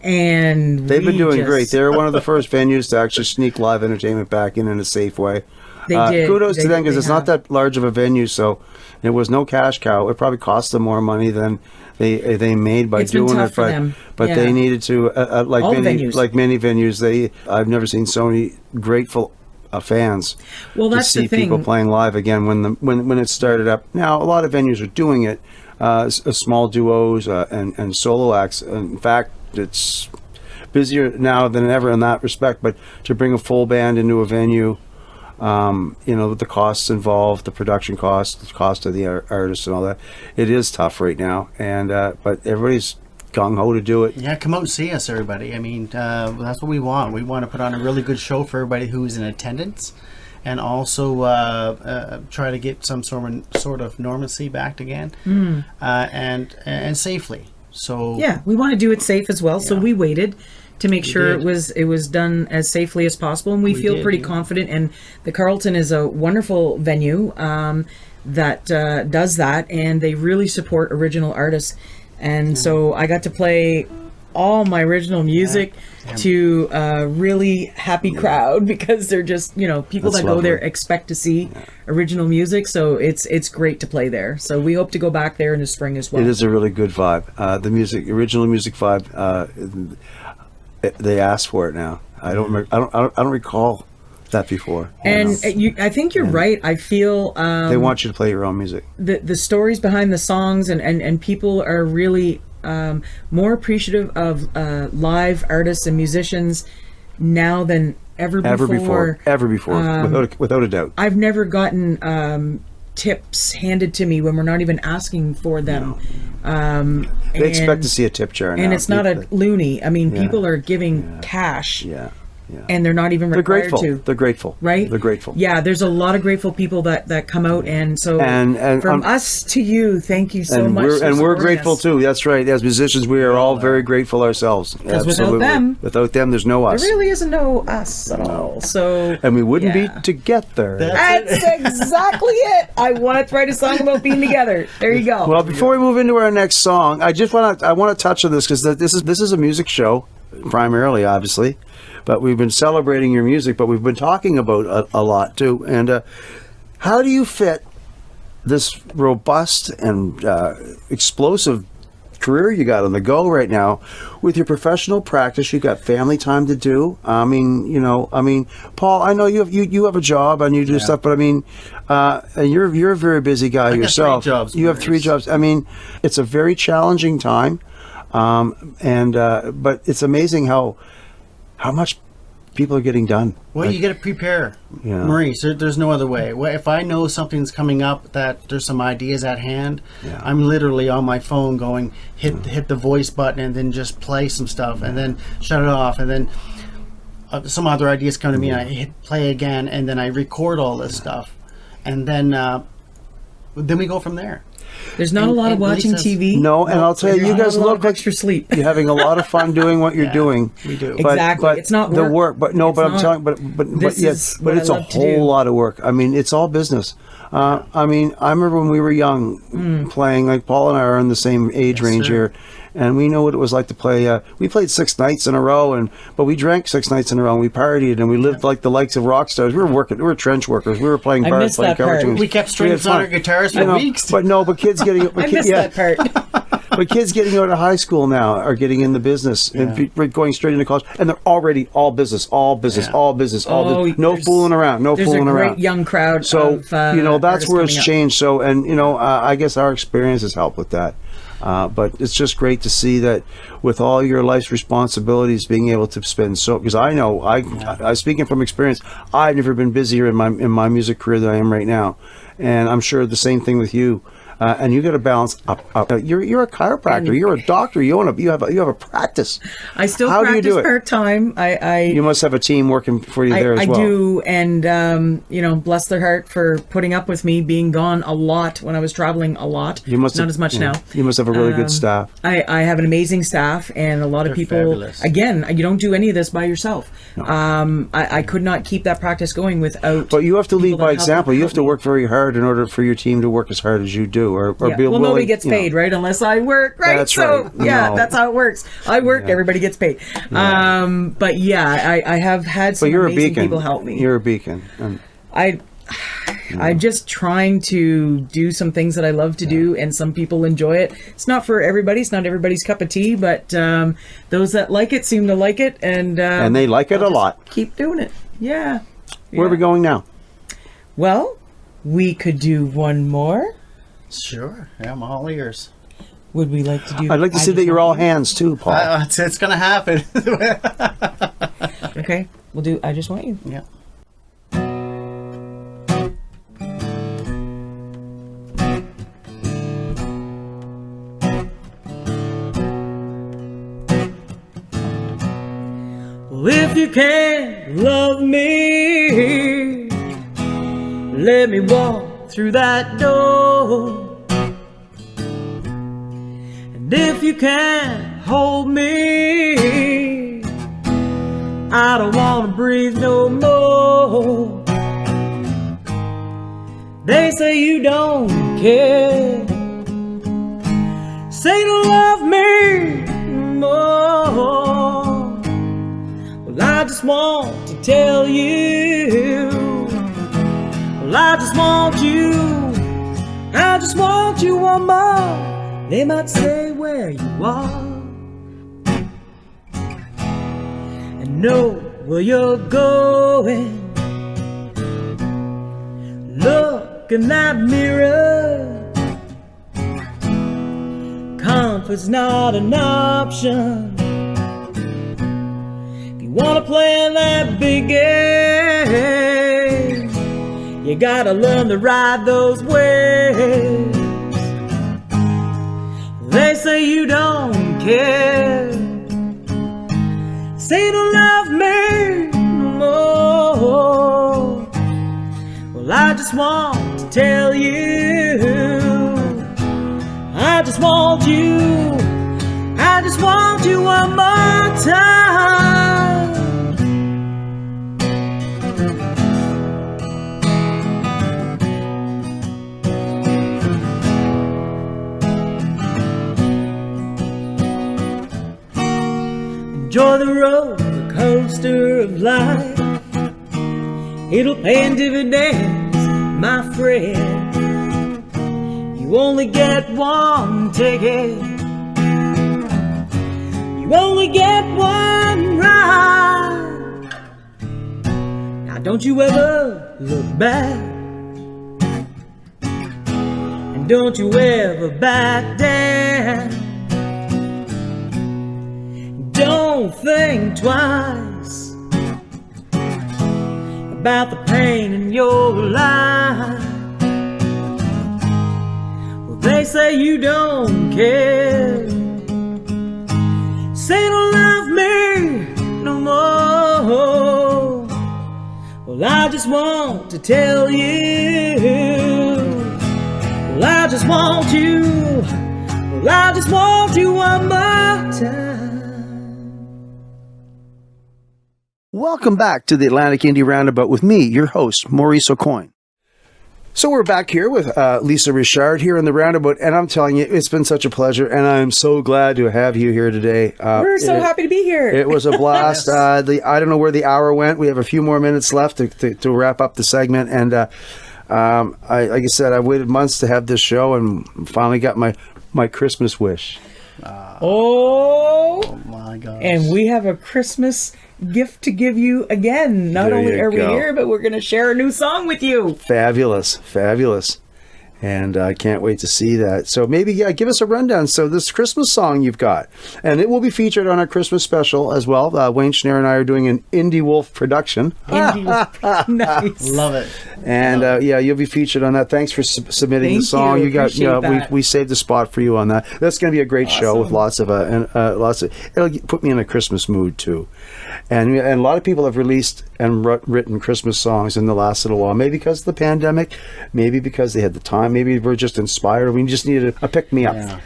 and They've been doing just- great. They're one of the first venues to actually sneak live entertainment back in a safe way. They did. Kudos to They- them because they it's not have. that large of a venue, so it was no cash cow. It probably cost them more money than they made by It's been doing tough it, for them. but Yeah. they needed to like All the many venues. venues. I've never seen so many grateful fans Well, to that's see the thing. people playing live again when it started up. Now a lot of venues are doing it, small duos and solo acts. In fact, it's busier now than ever in that respect. But to bring a full band into a venue, with the costs involved, the production costs, the cost of the artists and all that, it is tough right now. And but everybody's gung ho to do it. Yeah, come out and see us, everybody. I mean, that's what we want. We want to put on a really good show for everybody who's in attendance, and also try to get some sort of normalcy back again, and safely. So Yeah, we want to do it safe as well. So we waited to make sure did. it was done as safely as possible, and we feel did, pretty yeah. confident. And the Carlton is a wonderful venue that does that, and they really support original artists. And so I got to play all my original music to a really happy crowd, because they're just people That's that go there lovely. expect to see original music. So it's great to play there. So we hope to go back there in the spring as well. It is a really good vibe. The original music vibe. They asked for it now. I don't recall that before. And I think you're right. I feel They want you to play your own music. the stories behind the songs, and people are really more appreciative of live artists and musicians now than ever before. Ever before, without a doubt. I've never gotten tips handed to me when we're not even asking for them. They expect to see a tip jar now. and it's not a loony. I mean, people are giving cash, Yeah. and they're not even They're required grateful. to. They're grateful. Right? They're grateful. Yeah, there's a lot of grateful people that come out, and so And from um, us to you, thank you so and much. we're for and we're supporting grateful us. too. That's right. As musicians, we are all very grateful ourselves. Absolutely. Without them, there's no us. There really isn't no us at all. So And we wouldn't yeah. be together. That's exactly it. I want to write a song about being together. There you go. Well, before we move into our next song, I want to touch on this because this is a music show primarily, obviously, but we've been celebrating your music, but we've been talking about a lot too. And how do you fit this robust and explosive career you got on the go right now with your professional practice? You got family time to do. I mean, Paul, I know you have a job and you do stuff, but I mean, and you're a very busy guy got yourself. 3 jobs, You have 3 Maurice. jobs. I mean, it's a very challenging time, but it's amazing how much people are getting done. Well, you got to prepare, Yeah. Maurice. There's no other way. Well, if I know something's coming up, that there's some ideas at hand, Yeah. I'm literally on my phone going hit the voice button and then just play some stuff and then shut it off and then some other ideas come to me and I hit play again and then I record all this stuff and then we go from there. There's not a lot of watching Lisa's- TV. No, and I'll tell you, There's you not guys a lot look of like extra sleep. you're having a lot of fun doing what you're doing. We do. Exactly. It's not the work. work, but no, It's but I'm not. telling, but This yes, is but what it's I a love to do. whole lot of work. I mean, it's all business. I mean, I remember when we were young, playing. Like Paul and I are in the same age range sir. here, and we know what it was like to play. We played 6 nights in a row, but we drank 6 nights in a row. And we partied, and we lived like the likes of rock stars. We were working. We were trench workers. We were playing I bars, missed playing that part. cover tunes. We kept had strings on fun. our guitars You for know, weeks. But no, but kids getting. I missed that part. But kids getting out of high school now are getting in the business and going straight into college, and they're already all business, Oh, business. No there's- fooling around. No There's fooling a great around. young crowd. So of, that's artists where it's coming up. changed. So, and I guess our experience has helped with that. But it's just great to see that with all your life's responsibilities, being able to spend because I know I speaking from experience, I've never been busier in my music career than I am right now, and I'm sure the same thing with you. And you got to balance up. You're a chiropractor. You're a doctor. You have a practice. I still How do you practice do it? part time. You must have a team working for you there as I well. do, and bless their heart for putting up with me being gone a lot when I was traveling a lot. You must not have, as much yeah. now. You must have a really good staff. I have an amazing staff and a lot of people. fabulous. Again, you don't do any of this by yourself. I could not keep that practice going without. But you have to lead people that by help- example. You help have to me. work very hard in order for your team to work as hard as you do, or Yeah. be Well, willing. nobody gets paid, right? Unless I work, right? That's so right. yeah, No. that's how it works. I work, everybody gets paid. But yeah, I have had some But you're a amazing beacon. people help me. You're a beacon. And I'm just trying to do some things that I love to do, and some people enjoy it. It's not for everybody. It's not everybody's cup of tea, but those that like it seem to like it, and they like it a lot. keep doing it. Yeah. Where are we going now? Well, we could do one more. Sure. Yeah, I'm all ears. Would we like to do? I'd like to I see that Just you're Want all You? hands too, Paul. It's going to happen. Okay, we'll do. I just want you. Yeah. Well, if you can't love me, let me walk through that door. And if you can't hold me, I don't want to breathe no more. They say you don't care, say you love me more. Well, I just want to tell you, well, I just want you one more. They might say where you are, and know where you're going. Look in that mirror, comfort's not an option. If you wanna play that big game, you gotta learn to ride those waves. They say you don't care, say you don't love me no more. Well, I just want to tell you, I just want you one more time. Enjoy the roller coaster of life. It'll pay in dividends, my friend. You only get one ticket, you only get one ride. Now don't you ever look back, and don't you ever back down. Don't think twice, about the pain in your life. Well, they say you don't care, say you don't love me no more. Well, I just want to tell you, well, I just want you, well, I just want you one more time. Welcome back to the Atlantic Indie Roundabout with me, your host, Maurice Aucoin. So we're back here with Lisa Richard here in the Roundabout, and I'm telling you, it's been such a pleasure, and I'm so glad to have you here today. We're so happy to be here. It was a blast. Yes. I don't know where the hour went. We have a few more minutes left to wrap up the segment, and like I said, I waited months to have this show, and finally got my Christmas wish. Oh My gosh. and we have a Christmas gift to give you again. Not There only you are we go. here, but we're going to share a new song with you. Fabulous. And I can't wait to see that. So maybe, give us a rundown. So this Christmas song you've got, and it will be featured on our Christmas special as well. Wayne Schneer and I are doing an Indie Wolf production. Nice. Love it. And you'll be featured on that. Thanks for submitting Thank the song. you. You got, Appreciate that. we saved a spot for you on that. That's going to be a great show with lots of. It'll put me in a Christmas mood too. And a lot of people have released and written Christmas songs in the last little while. Maybe because of the pandemic, maybe because they had the time, maybe we're just inspired. We just needed a pick me up. Yeah.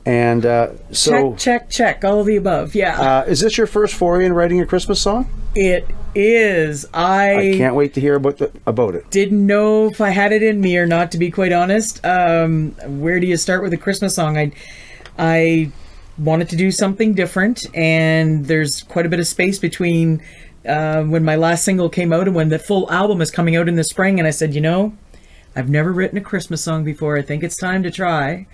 And so check all of the above. Yeah. is this your first foray in writing a Christmas song? It is. I can't wait to hear about it. Didn't know if I had it in me or not, to be quite honest. Where do you start with a Christmas song? I wanted to do something different, and there's quite a bit of space between when my last single came out and when the full album is coming out in the spring. And I said, I've never written a Christmas song before. I think it's time to try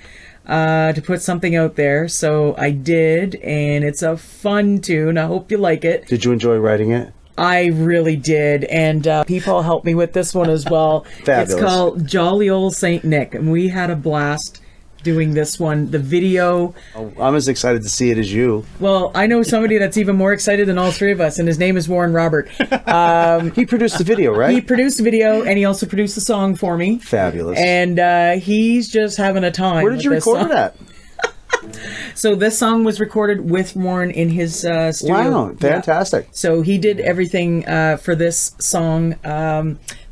to put something out there. So I did, and it's a fun tune. I hope you like it. Did you enjoy writing it? I really did, and people helped me with this one as well. Fabulous. It's called Jolly Old Saint Nick, and we had a blast doing this one. The video, I'm as excited to see it as you. well, I know somebody that's even more excited than all three of us, and his name is Warren Robert. He produced the video, right? He produced the video, and he also produced the song for me. Fabulous. And he's just having a time. Where did you with this record song. it at? So this song was recorded with Warren in his studio. Wow, fantastic. So he did everything for this song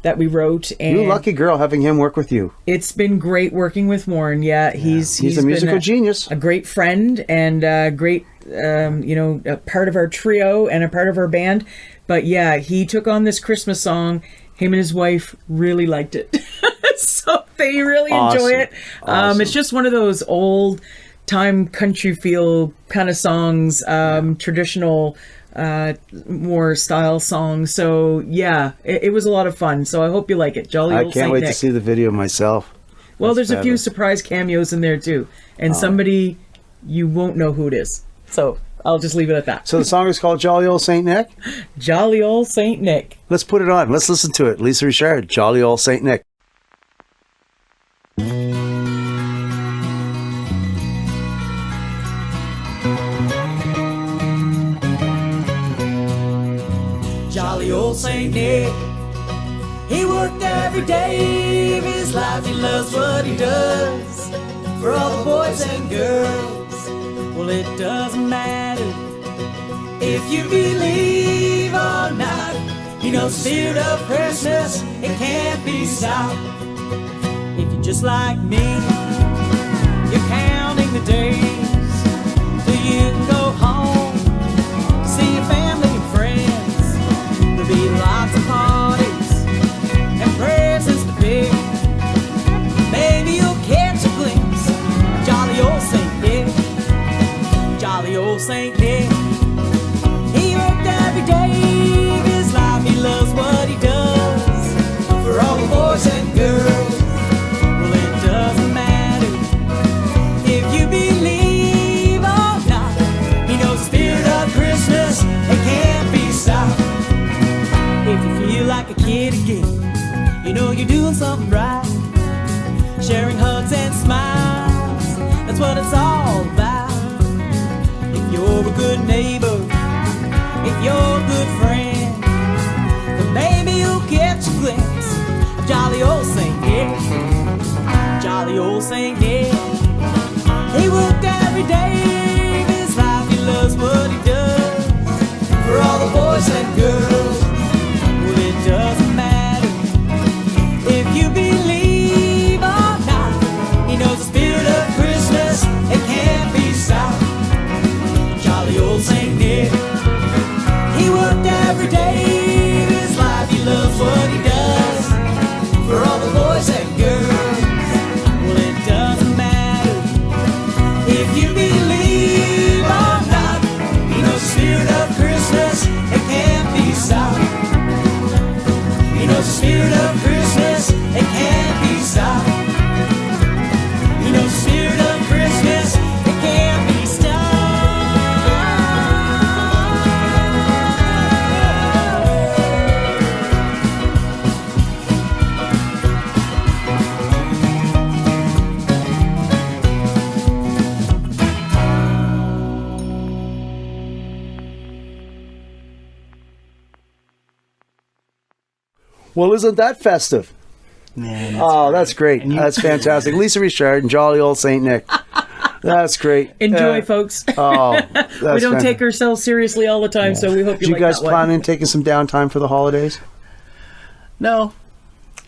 that we wrote. And You lucky girl having him work with you. it's been great working with Warren. Yeah, he's a been musical genius. a great friend, and a great, a part of our trio and a part of our band. But yeah, he took on this Christmas song. Him and his wife really liked it. So they really enjoy it. Awesome. It's just one of those old time country feel kind of songs, traditional more style songs. So yeah, it was a lot of fun. So I hope you like it. Jolly I Old can't Saint wait Nick. to see the video myself. Well, That's there's a few fabulous. surprise cameos in there too, and somebody you won't know who it is. So I'll just leave it at that. So the song is called Jolly Old Saint Nick. Jolly Old Saint Nick. Let's put it on. Let's listen to it. Lisa Richard, Jolly Old Saint Nick. Jolly old Saint Nick, he worked every day of his life. He loves what he does for all the boys and girls. Well, it doesn't matter if you believe or not. You know, the spirit of Christmas, it can't be stopped. If you're just like me, you're counting the days till you can go home, see your family and friends. There'll be lots of parties and presents to pick. Maybe you'll catch a glimpse of jolly old Saint Nick. Jolly old Saint Nick, he worked every day of his life. He loves what he does for all the boys and girls. Well, it doesn't matter if you believe or not. He knows the spirit of Christmas, it can't be stopped. If you feel like a kid again, you know you're doing something right. Sharing hugs and smiles, that's what it's all about. If you're a good neighbor, if you're a good friend, then maybe you'll get jolly old Saint Nick. He worked every day of his life, he loves what he does. For all the boys and girls, well, it doesn't matter if you believe or not. He knows the spirit of Christmas, it can't be stopped. Jolly old Saint Nick. He worked every day of his life, he loves what he does. For all the boys and girls, well, it doesn't matter if you believe or not. He knows the spirit of Christmas, it can't be stopped. He knows the spirit of Christmas, it can't be stopped. He knows the spirit of Christmas, it can't be stopped. Well, isn't that festive? Man, Oh, that's great. That's fantastic. Lisa Richard and jolly old Saint Nick. That's great. Enjoy, folks. Oh, that's We don't fantastic. take ourselves seriously all the time, so we hope Do you you like guys that one. plan on taking some downtime for the holidays? no,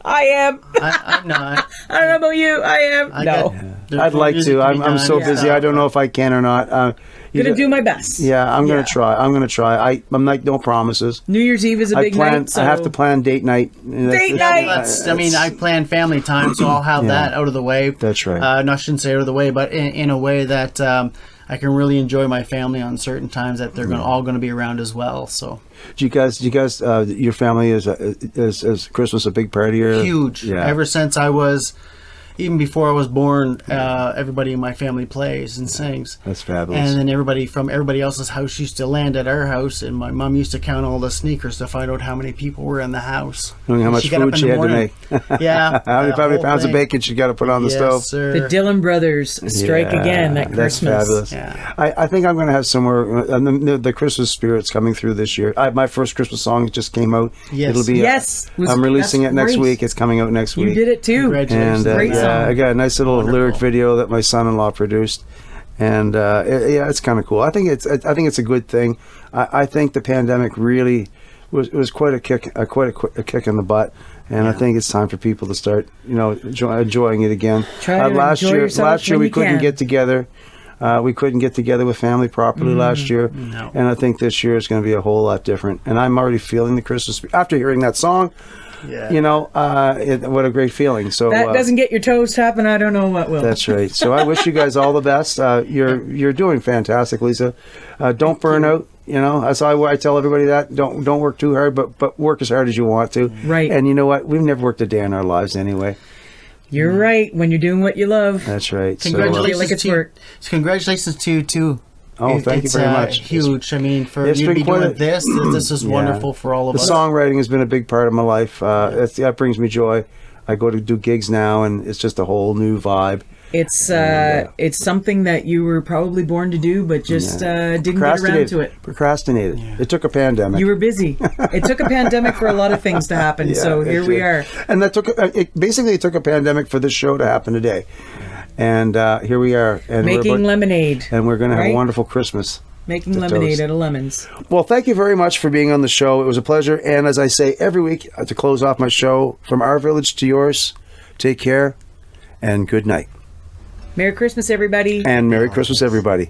I am. I'm not. I don't know about you. I am. I no. got- there's I'd more like music to. be I'm done. so busy. I don't know if I can or not. Gonna do my best. Yeah, I'm gonna Yeah. try. I'm gonna try. I'm like no promises. New Year's Eve is a big night. So I have to plan date night. Date night! I mean, I plan family time, so I'll have that out of the way. That's right. No, I shouldn't say out of the way, but in a way that I can really enjoy my family on certain times that they're all going to be around as well. So Do you guys, your family is Christmas a big part of your? huge. Yeah. Ever since I was, even before I was born, everybody in my family plays and sings. That's fabulous. And then everybody from everybody else's house used to land at our house, and my mom used to count all the sneakers to find out how many people were in the house. Knowing how much got up food in she the had to morning. make. Yeah. How many the whole pounds of thing. bacon she got to put on the Yes, stove? sir. the Dillon brothers strike Yeah, again at that's Christmas. fabulous. Yeah. I think I'm going to have somewhere the Christmas spirit's coming through this year. My first Christmas song just came out. Yes. It'll be Yes. I'm releasing it That's next great. week. It's coming out next You week. did it too. Congratulations. And Great yeah, song. I got a nice little Wonderful. lyric video that my son-in-law produced, and yeah, it's kind of cool. I think it's a good thing. I think the pandemic really was quite a kick in the butt, and I think it's time for people to start enjoying it again. Try to last enjoy year yourself when we you couldn't can. get together. We couldn't get together with family properly last year, No. and I think this year is going to be a whole lot different. And I'm already feeling the Christmas after hearing that song. Yeah. What a great feeling. So That doesn't get your toes tapping. I don't know what will. that's right. So I wish you guys all the best. You're doing fantastic, Lisa. Don't burn out. That's why I tell everybody that don't work too hard, but work as hard as you want to. Right. And you know what? We've never worked a day in our lives anyway. You're right. When you're doing what you love. That's right. Congratulations, Feel like it's to, work. congratulations to you too. Oh, thank you It's, very much. Huge. I mean, for It's you to been be quite doing a- this is Yeah. wonderful for all of The us. songwriting has been a big part of my life. That brings me joy. I go to do gigs now, and it's just a whole new vibe. It's something that you were probably born to do, but just didn't get around to it. Procrastinated. It took a pandemic. You were busy. It took a pandemic for a lot of things to happen. Yeah, so here it we did. are. And that took it took a pandemic for this show to happen today. And here we are. And Making lemonade. And we're going to have a right? wonderful Christmas. Making to lemonade toast. out of lemons. Well, thank you very much for being on the show. It was a pleasure. And as I say every week to close off my show, from our village to yours, take care and good night. Merry Christmas, everybody. And Merry Christmas, everybody.